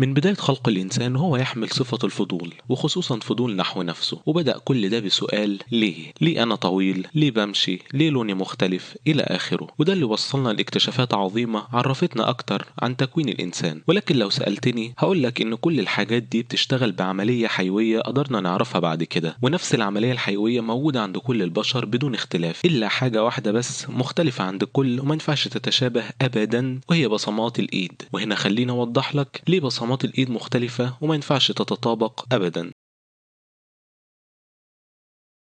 من بداية خلق الإنسان هو يحمل صفة الفضول، وخصوصا فضول نحو نفسه، وبدأ كل ده بسؤال ليه؟ ليه أنا طويل؟ ليه بمشي؟ ليه لوني مختلف؟ إلى آخره. وده اللي وصلنا لاكتشافات عظيمة عرفتنا أكتر عن تكوين الإنسان. ولكن لو سألتني هقولك إن كل الحاجات دي بتشتغل بعملية حيوية قدرنا نعرفها بعد كده، ونفس العملية الحيوية موجودة عند كل البشر بدون اختلاف، إلا حاجة واحدة بس مختلفة عند الكل وما ينفعش تتشابه أبدا، وهي بصمات الإيد. وهنا خليني أوضح لك ليه بصمات الإيد مختلفة وما ينفعش تتطابق أبدا.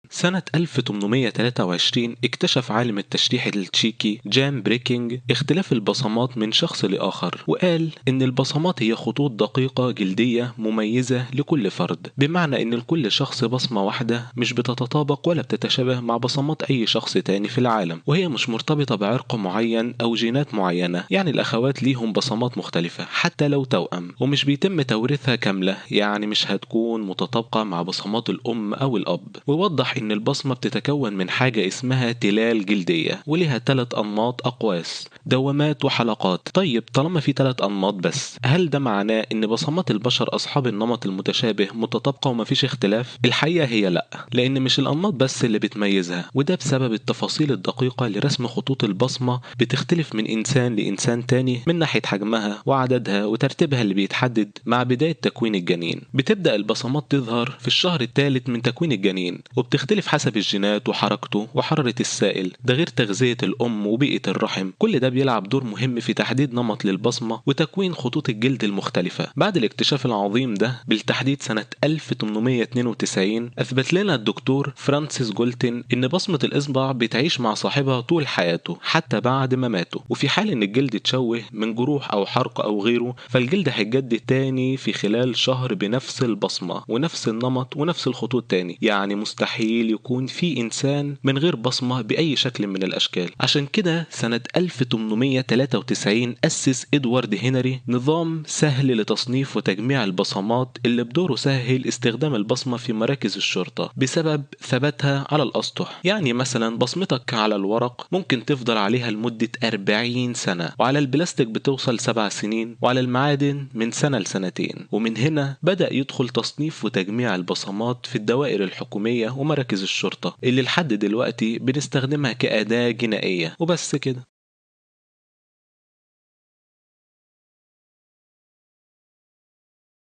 سنة 1823 اكتشف عالم التشريح التشيكي جان بريكينج اختلاف البصمات من شخص لآخر، وقال إن البصمات هي خطوط دقيقة جلدية مميزة لكل فرد، بمعنى إن لكل شخص بصمة واحدة مش بتتطابق ولا بتتشابه مع بصمات أي شخص تاني في العالم، وهي مش مرتبطة بعرق معين أو جينات معينة. يعني الأخوات ليهم بصمات مختلفة حتى لو توأم، ومش بيتم توريثها كاملة، يعني مش هتكون متطابقة مع بصمات الأم أو الأب. ووضح إن البصمة بتتكون من حاجة اسمها تلال جلدية، وليها 3 أنماط أقواس، دوامات وحلقات. طيب طالما في 3 أنماط بس، هل ده معناه إن بصمات البشر أصحاب النمط المتشابه متطابقة ومفيش اختلاف؟ الحقيقة هي لأ، لأن مش الأنماط بس اللي بتميزها، وده بسبب التفاصيل الدقيقة لرسم خطوط البصمة بتختلف من إنسان لإنسان تاني، من ناحية حجمها وعددها وترتيبها اللي بيتحدد مع بداية تكوين الجنين. بتبدأ البصمات تظهر في الشهر الثالث من تكوين الجنين، وبتختلف حسب الجينات وحركته وحرارة السائل، ده غير تغذية الأم وبيئة الرحم. كل ده بيلعب دور مهم في تحديد نمط للبصمة وتكوين خطوط الجلد المختلفة. بعد الاكتشاف العظيم ده بالتحديد سنة 1892 أثبت لنا الدكتور فرانسيس جولتن إن بصمة الإصبع بتعيش مع صاحبها طول حياته حتى بعد ما ماتوا، وفي حال إن الجلد اتشوه من جروح أو حرق أو غيره، فالجلد هيتجدد تاني في خلال شهر بنفس البصمة ونفس النمط ونفس الخطوط تاني. يعني مستحيل يكون في إنسان من غير بصمة بأي شكل من الأشكال. عشان كده سنة 1893 أسس إدوارد هنري نظام سهل لتصنيف وتجميع البصمات، اللي بدوره سهل استخدام البصمة في مراكز الشرطة بسبب ثباتها على الأسطح. يعني مثلا بصمتك على الورق ممكن تفضل عليها لمدة 40 سنة، وعلى البلاستيك بتوصل 7 سنين، وعلى المعادن من سنة لسنتين. ومن هنا بدأ يدخل تصنيف وتجميع البصمات في الدوائر الحكومية ومراكز الشرطة، اللي لحد دلوقتي بنستخدمها كأداة جنائية وبس كده.